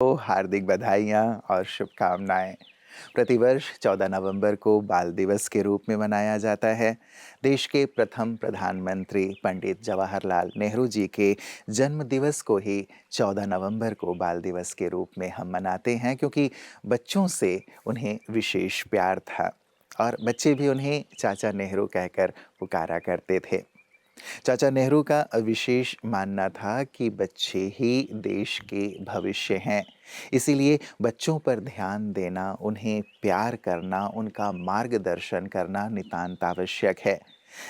को हार्दिक बधाइयाँ और शुभकामनाएँ। प्रतिवर्ष 14 नवंबर को बाल दिवस के रूप में मनाया जाता है। देश के प्रथम प्रधानमंत्री पंडित जवाहरलाल नेहरू जी के जन्म दिवस को ही 14 नवंबर को बाल दिवस के रूप में हम मनाते हैं, क्योंकि बच्चों से उन्हें विशेष प्यार था और बच्चे भी उन्हें चाचा नेहरू कहकर पुकारा करते थे। चाचा नेहरू का विशेष मानना था कि बच्चे ही देश के भविष्य हैं। इसीलिए बच्चों पर ध्यान देना, उन्हें प्यार करना, उनका मार्गदर्शन करना नितांत आवश्यक है।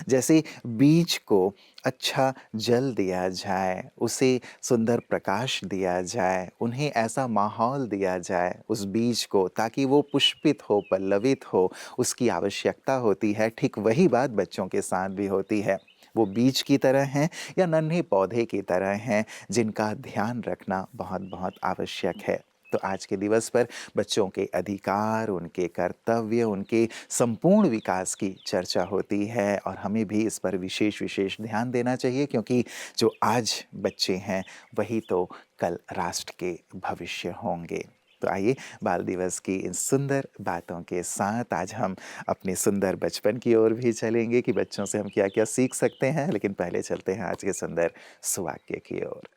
जैसे बीज को अच्छा जल दिया जाए, उसे सुंदर प्रकाश दिया जाए, उन्हें ऐसा माहौल दिया जाए उस बीज को, ताकि वो पुष्पित हो, पल्लवित हो, उसकी आवश्यकता होती है। ठीक वही बात बच्चों के साथ भी होती है। वो बीज की तरह हैं या नन्हे पौधे की तरह हैं, जिनका ध्यान रखना बहुत बहुत आवश्यक है। तो आज के दिवस पर बच्चों के अधिकार, उनके कर्तव्य, उनके संपूर्ण विकास की चर्चा होती है और हमें भी इस पर विशेष विशेष ध्यान देना चाहिए, क्योंकि जो आज बच्चे हैं वही तो कल राष्ट्र के भविष्य होंगे। तो आइए बाल दिवस की इन सुंदर बातों के साथ आज हम अपने सुंदर बचपन की ओर भी चलेंगे कि बच्चों से हम क्या क्या सीख सकते हैं। लेकिन पहले चलते हैं आज के सुंदर सुवाक्य की ओर।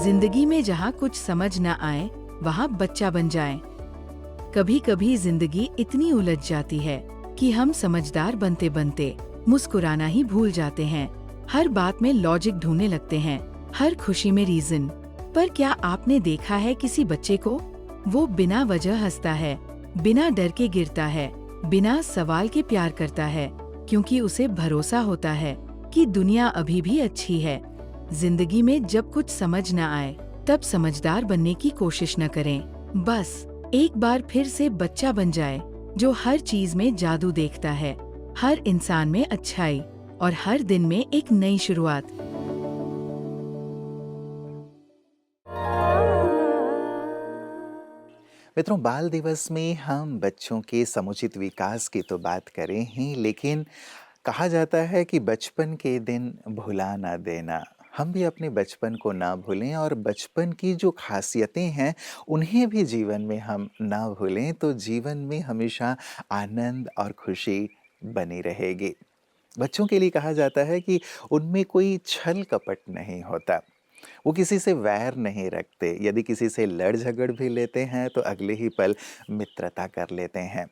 जिंदगी में जहाँ कुछ समझ न आए वहाँ बच्चा बन जाएं। कभी कभी जिंदगी इतनी उलझ जाती है कि हम समझदार बनते बनते मुस्कुराना ही भूल जाते हैं। हर बात में लॉजिक ढूंढने लगते हैं, हर खुशी में रीजन। पर क्या आपने देखा है किसी बच्चे को? वो बिना वजह हंसता है, बिना डर के गिरता है, बिना सवाल के प्यार करता है, क्योंकि उसे भरोसा होता है कि दुनिया अभी भी अच्छी है। जिंदगी में जब कुछ समझ न आए तब समझदार बनने की कोशिश न करें। बस एक बार फिर से बच्चा बन जाए, जो हर चीज में जादू देखता है, हर इंसान में अच्छाई और हर दिन में एक नई शुरुआत। मित्रों, बाल दिवस में हम बच्चों के समुचित विकास की तो बात करें ही, लेकिन कहा जाता है कि बचपन के दिन भुला ना देना। हम भी अपने बचपन को ना भूलें और बचपन की जो खासियतें हैं उन्हें भी जीवन में हम ना भूलें, तो जीवन में हमेशा आनंद और खुशी बनी रहेगी। बच्चों के लिए कहा जाता है कि उनमें कोई छल कपट नहीं होता। वो किसी से वैर नहीं रखते। यदि किसी से लड़ झगड़ भी लेते हैं तो अगले ही पल मित्रता कर लेते हैं।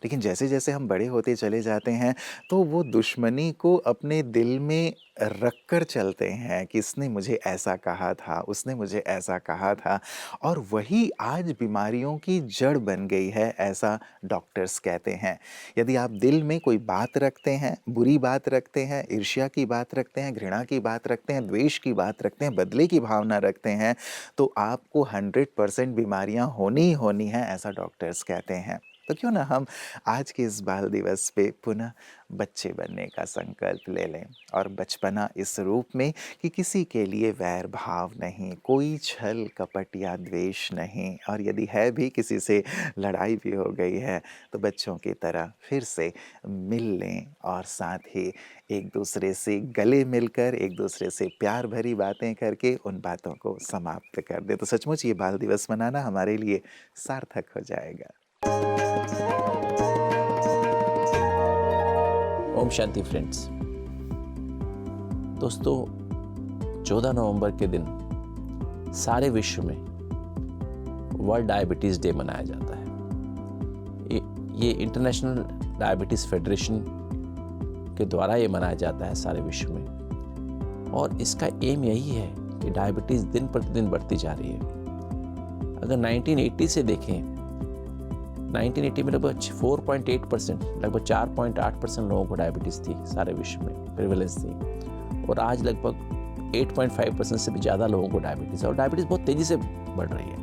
लेकिन जैसे जैसे हम बड़े होते चले जाते हैं तो वो दुश्मनी को अपने दिल में रख कर चलते हैं कि इसने मुझे ऐसा कहा था, उसने मुझे ऐसा कहा था, और वही आज बीमारियों की जड़ बन गई है, ऐसा डॉक्टर्स कहते हैं। यदि आप दिल में कोई बात रखते हैं, बुरी बात रखते हैं, ईर्ष्या की बात रखते हैं, घृणा की बात रखते हैं, द्वेष की बात रखते हैं, बदले की भावना रखते हैं, तो आपको 100% बीमारियां होनी ही होनी हैं, ऐसा डॉक्टर्स कहते हैं। तो क्यों ना हम आज के इस बाल दिवस पे पुनः बच्चे बनने का संकल्प ले लें, और बचपना इस रूप में कि किसी के लिए वैर भाव नहीं, कोई छल कपट या द्वेष नहीं, और यदि है भी किसी से लड़ाई भी हो गई है तो बच्चों की तरह फिर से मिल लें और साथ ही एक दूसरे से गले मिलकर, एक दूसरे से प्यार भरी बातें करके उन बातों को समाप्त कर दें। तो सचमुच ये बाल दिवस मनाना हमारे लिए सार्थक हो जाएगा। ओम शांति फ्रेंड्स। दोस्तों, 14 नवंबर के दिन सारे विश्व में वर्ल्ड डायबिटीज़ डे मनाया जाता है। ये इंटरनेशनल डायबिटीज़ फेडरेशन के द्वारा ये मनाया जाता है सारे विश्व में, और इसका एम यही है कि डायबिटीज़ दिन प्रतिदिन बढ़ती जा रही है। अगर 1980 से देखें, 1980 में लगभग 4.8%, लगभग 4.8% लोगों को डायबिटीज़ थी सारे विश्व में, प्रिवेलेंस थी, और आज लगभग 8.5% से भी ज़्यादा लोगों को डायबिटीज़ है, और डायबिटीज़ बहुत तेज़ी से बढ़ रही है।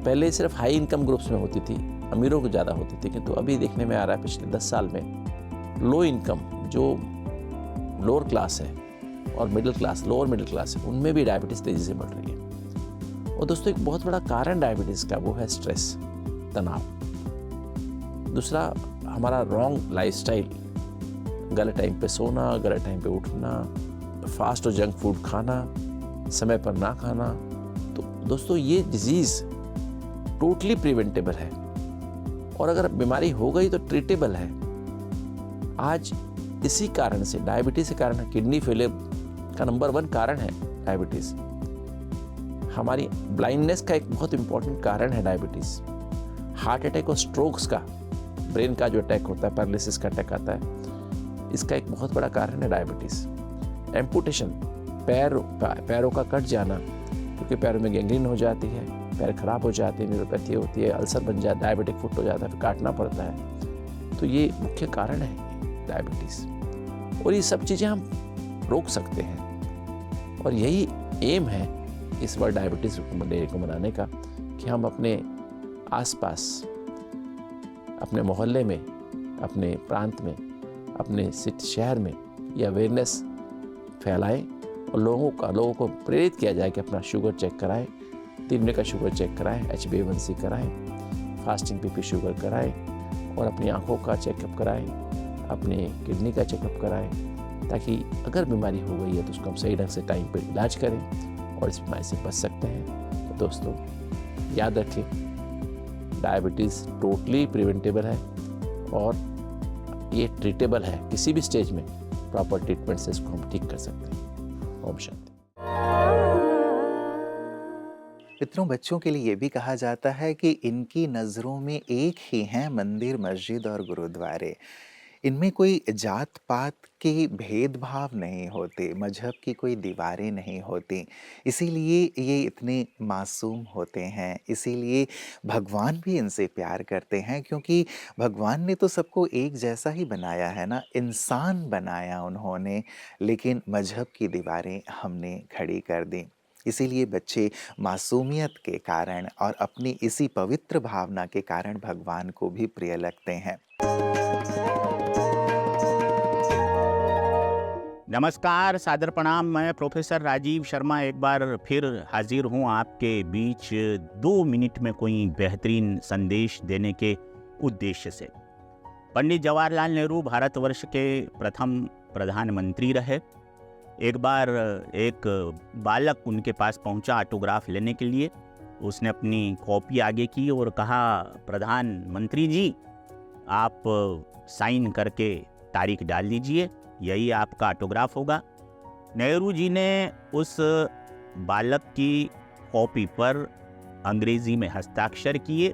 पहले सिर्फ हाई इनकम ग्रुप्स में होती थी, अमीरों को ज़्यादा होती थी, किंतु अभी देखने में आ रहा है पिछले 10 साल में लो इनकम, जो लोअर क्लास है, और middle class, lower middle class है, उनमें भी डायबिटीज़ तेज़ी से बढ़ रही है। और दोस्तों, एक बहुत बड़ा कारण डायबिटीज़ का वो है स्ट्रेस, तनाव। दूसरा, हमारा रॉन्ग लाइफस्टाइल, गलत टाइम पे सोना, गलत टाइम पे उठना, फास्ट और जंक फूड खाना, समय पर ना खाना, तो दोस्तों ये डिजीज़ टोटली प्रिवेंटेबल है, और अगर बीमारी हो गई तो ट्रीटेबल है। आज इसी कारण से, डायबिटीज़ के कारण, किडनी फेलियर का नंबर 1 कारण है डायबिटीज़। हमारी ब्लाइंडनेस का एक बहुत इंपॉर्टेंट कारण है डायबिटीज़। हार्ट अटैक और स्ट्रोक्स का, ब्रेन का जो अटैक होता है, पैरालिसिस का अटैक आता है, इसका एक बहुत बड़ा कारण है डायबिटीज़। एम्पुटेशन, पैरों का कट जाना, क्योंकि पैरों में गैंग्रीन हो जाती है, पैर खराब हो जाते हैं, न्यूरोपैथी होती है, अल्सर बन जाता है, डायबिटिक फुट हो जाता है, फिर काटना पड़ता है। तो ये मुख्य कारण है डायबिटीज़, और ये सब चीज़ें हम रोक सकते हैं। और यही एम है इस वर्ल्ड डायबिटीज़ डे को मनाने का, कि हम अपने आसपास, अपने मोहल्ले में, अपने प्रांत में, अपने शहर में ये अवेयरनेस फैलाएं, और लोगों को प्रेरित किया जाए कि अपना शुगर चेक कराएं, दिन का शुगर चेक कराएं, HbA1c कराएं, फास्टिंग BP शुगर कराएं, और अपनी आँखों का चेकअप कराएं, अपने किडनी का चेकअप कराएं, ताकि अगर बीमारी हो गई है तो उसको हम सही ढंग से टाइम पर इलाज करें और इस बीमारी से बच सकते हैं। तो दोस्तों याद रखें, डायबिटीज़ टोटली प्रिवेंटेबल है, और ये ट्रीटेबल है। किसी भी स्टेज में प्रॉपर ट्रीटमेंट से इसको हम ठीक कर सकते हैं। ओम शांति। मित्रों, बच्चों के लिए ये भी कहा जाता है कि इनकी नज़रों में एक ही हैं मंदिर, मस्जिद और गुरुद्वारे। इनमें कोई जात पात के भेदभाव नहीं होते, मजहब की कोई दीवारें नहीं होती, इसीलिए ये इतने मासूम होते हैं। इसीलिए भगवान भी इनसे प्यार करते हैं, क्योंकि भगवान ने तो सबको एक जैसा ही बनाया है ना, इंसान बनाया उन्होंने, लेकिन मजहब की दीवारें हमने खड़ी कर दी। इसीलिए बच्चे मासूमियत के कारण और अपनी इसी पवित्र भावना के कारण भगवान को भी प्रिय लगते हैं। नमस्कार, सादर प्रणाम। मैं प्रोफेसर राजीव शर्मा एक बार फिर हाजिर हूँ आपके बीच 2 मिनट में कोई बेहतरीन संदेश देने के उद्देश्य से। पंडित जवाहरलाल नेहरू भारतवर्ष के प्रथम प्रधानमंत्री रहे। एक बार एक बालक उनके पास पहुंचा ऑटोग्राफ लेने के लिए। उसने अपनी कॉपी आगे की और कहा, प्रधानमंत्री जी आप साइन करके तारीख डाल दीजिए, यही आपका ऑटोग्राफ होगा। नेहरू जी ने उस बालक की कॉपी पर अंग्रेजी में हस्ताक्षर किए,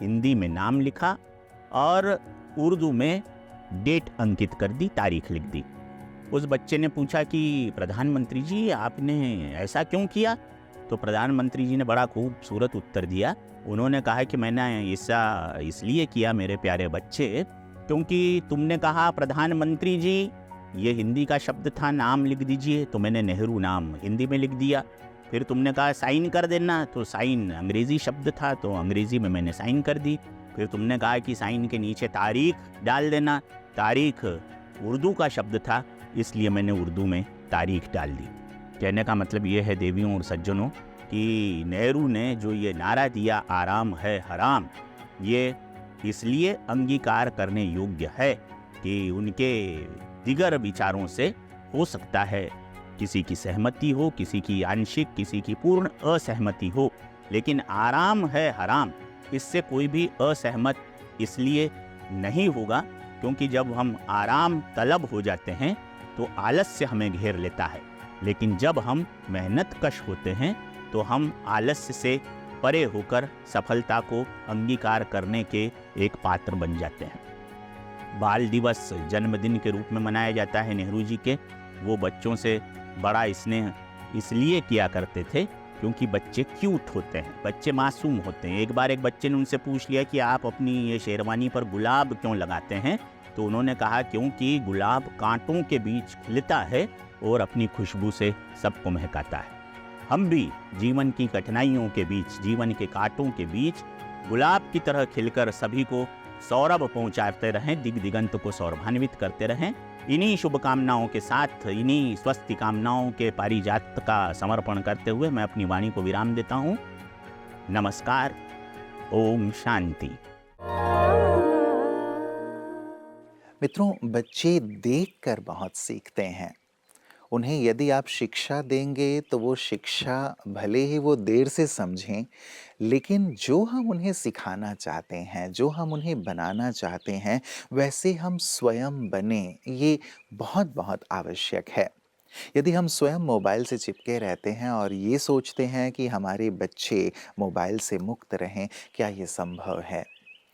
हिंदी में नाम लिखा और उर्दू में डेट अंकित कर दी, तारीख लिख दी। उस बच्चे ने पूछा कि प्रधानमंत्री जी आपने ऐसा क्यों किया? तो प्रधानमंत्री जी ने बड़ा खूबसूरत उत्तर दिया। उन्होंने कहा कि मैंने ऐसा इसलिए किया मेरे प्यारे बच्चे, क्योंकि तुमने कहा प्रधानमंत्री जी, ये हिंदी का शब्द था, नाम लिख दीजिए, तो मैंने नेहरू नाम हिंदी में लिख दिया। फिर तुमने कहा साइन कर देना, तो साइन अंग्रेज़ी शब्द था, तो अंग्रेज़ी में मैंने साइन कर दी। फिर तुमने कहा कि साइन के नीचे तारीख डाल देना, तारीख उर्दू का शब्द था, इसलिए मैंने उर्दू में तारीख डाल दी। कहने का मतलब ये है देवियों और सज्जनों कि नेहरू ने जो ये नारा दिया, आराम है हराम, ये इसलिए अंगीकार करने योग्य है कि उनके दिगर विचारों से हो सकता है किसी की सहमति हो, किसी की आंशिक, किसी की पूर्ण असहमति हो, लेकिन आराम है हराम, इससे कोई भी असहमत इसलिए नहीं होगा क्योंकि जब हम आराम तलब हो जाते हैं तो आलस्य हमें घेर लेता है, लेकिन जब हम मेहनत कश होते हैं तो हम आलस्य से परे होकर सफलता को अंगीकार करने के एक पात्र बन जाते हैं। बाल दिवस जन्मदिन के रूप में मनाया जाता है नेहरू जी के। वो बच्चों से बड़ा स्नेह इसलिए किया करते थे क्योंकि बच्चे क्यूट होते हैं, बच्चे मासूम होते हैं। एक बार एक बच्चे ने उनसे पूछ लिया कि आप अपनी ये शेरवानी पर गुलाब क्यों लगाते हैं? तो उन्होंने कहा क्योंकि गुलाब कांटों के बीच खिलता है और अपनी खुशबू से सबको महकाता है। हम भी जीवन की कठिनाइयों के बीच, जीवन के कांटों के बीच गुलाब की तरह खिलकर सभी को सौरभ पहुंचाते रहें, दिग दिगंत को सौरभान्वित करते रहें। इन्हीं शुभकामनाओं के साथ, इन्हीं स्वस्थ कामनाओं के पारिजात का समर्पण करते हुए मैं अपनी वाणी को विराम देता हूँ। नमस्कार, ओम शांति। मित्रों, बच्चे देखकर बहुत सीखते हैं। उन्हें यदि आप शिक्षा देंगे तो वो शिक्षा भले ही वो देर से समझें, लेकिन जो हम उन्हें सिखाना चाहते हैं, जो हम उन्हें बनाना चाहते हैं, वैसे हम स्वयं बनें, ये बहुत-बहुत आवश्यक है। यदि हम स्वयं मोबाइल से चिपके रहते हैं और ये सोचते हैं कि हमारे बच्चे मोबाइल से मुक्त रहें, क्या ये संभव है?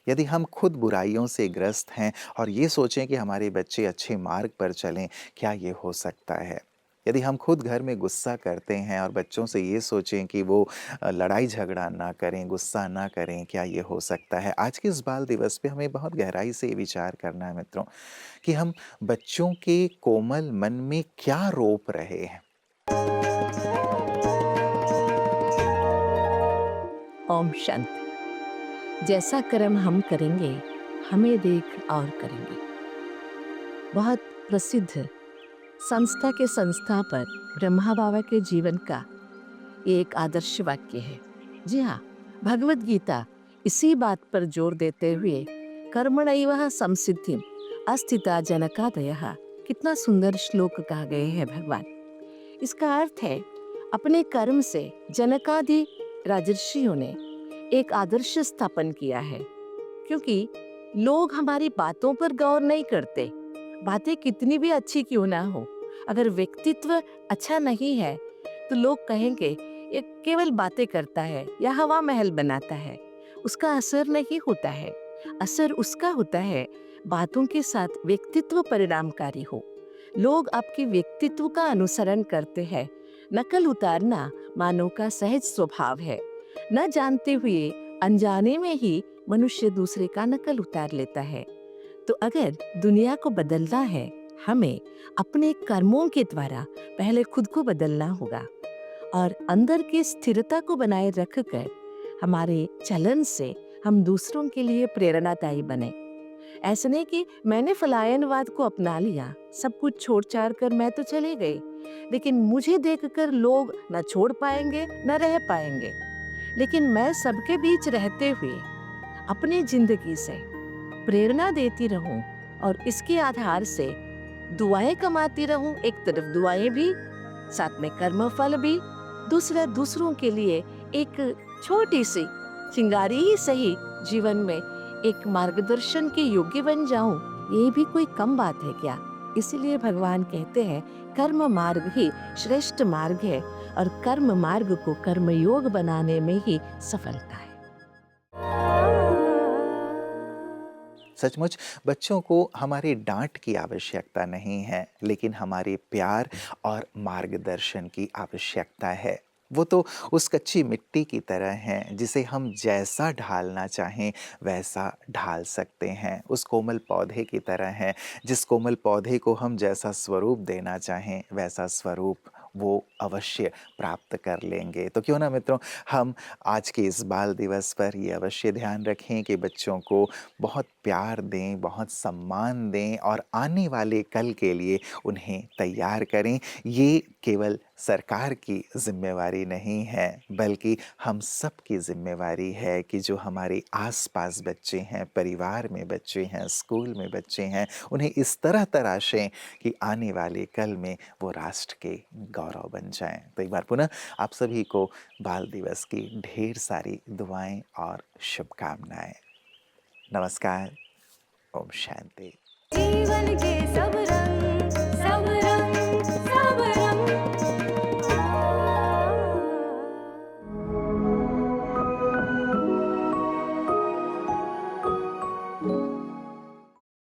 यदि हम खुद बुराइयों से ग्रस्त हैं और ये सोचें कि हमारे बच्चे अच्छे मार्ग पर चलें, क्या ये हो सकता है? यदि हम खुद घर में गुस्सा करते हैं और बच्चों से ये सोचें कि वो लड़ाई झगड़ा ना करें, गुस्सा ना करें, क्या ये हो सकता है? आज के इस बाल दिवस पे हमें बहुत गहराई से विचार करना है मित्रों, कि हम बच्चों के कोमल मन में क्या रोप रहे हैं? ओम शांति। जैसा कर्म हम करेंगे, हमें देख और करेंगे। बहुत प्रसिद्ध संस्था के संस्थापक ब्रह्मा बाबा के जीवन का एक आदर्श वाक्य है। जी हाँ, भगवत गीता इसी बात पर जोर देते हुए कर्मणैव संसिद्धिम अस्थिता जनकादयः, कितना सुंदर श्लोक कहा गए हैं भगवान। इसका अर्थ है, अपने कर्म से जनकादि राजर्षियों ने एक आदर्श स्थापन किया है। क्योंकि लोग हमारी बातों पर गौर नहीं करते, बातें कितनी भी अच्छी क्यों ना हो, अगर व्यक्तित्व अच्छा नहीं है तो लोग कहेंगे ये केवल बातें करता है या हवा महल बनाता है। उसका असर नहीं होता है। असर उसका होता है बातों के साथ व्यक्तित्व परिणामकारी हो। लोग आपके व्यक्तित्व का अनुसरण करते हैं। नकल उतारना मानव का सहज स्वभाव है। न जानते हुए अनजाने में ही मनुष्य दूसरे का नकल उतार लेता है। तो अगर दुनिया को बदलना है, हमें अपने कर्मों के द्वारा पहले खुद को बदलना होगा और अंदर की स्थिरता को बनाए रखकर हमारे चलन से हम दूसरों के लिए प्रेरणादायी बने। ऐसा नहीं कि मैंने फलायनवाद को अपना लिया, सब कुछ छोड़ छाड़ कर मैं तो चले गए, लेकिन मुझे देखकर लोग न छोड़ पाएंगे न रह पाएंगे। लेकिन मैं सबके बीच रहते हुए अपनी जिंदगी से प्रेरणा देती रहूं और इसके आधार से दुआएं कमाती रहूं। एक तरफ दुआएं भी, साथ में कर्म फल भी। दूसरा, दूसरों के लिए एक छोटी सी चिंगारी ही सही जीवन में एक मार्गदर्शन के योग्य बन जाऊं, ये भी कोई कम बात है क्या? इसलिए भगवान कहते हैं कर्म मार्ग ही श्रेष्ठ मार्ग है और कर्म मार्ग को कर्मयोग बनाने में ही सफलता है। सचमुच बच्चों को हमारी डांट की आवश्यकता नहीं है, लेकिन हमारे प्यार और मार्गदर्शन की आवश्यकता है। वो तो उस कच्ची मिट्टी की तरह हैं, जिसे हम जैसा ढालना चाहें वैसा ढाल सकते हैं। उस कोमल पौधे की तरह हैं, जिस कोमल पौधे को हम जैसा स्वरूप देना चाहें वैसा स्वरूप वो अवश्य प्राप्त कर लेंगे। तो क्यों ना मित्रों, हम आज के इस बाल दिवस पर ये अवश्य ध्यान रखें कि बच्चों को बहुत प्यार दें, बहुत सम्मान दें और आने वाले कल के लिए उन्हें तैयार करें। ये केवल सरकार की ज़िम्मेवारी नहीं है, बल्कि हम सब की ज़िम्मेवारी है कि जो हमारे आस-पास बच्चे हैं, परिवार में बच्चे हैं, स्कूल में बच्चे हैं, उन्हें इस तरह तराशें कि आने वाले कल में वो राष्ट्र के गौरव बन जाएँ। तो एक बार पुनः आप सभी को बाल दिवस की ढेर सारी दुआएँ और शुभकामनाएँ। नमस्कार। ओम शांति। जीवन के सब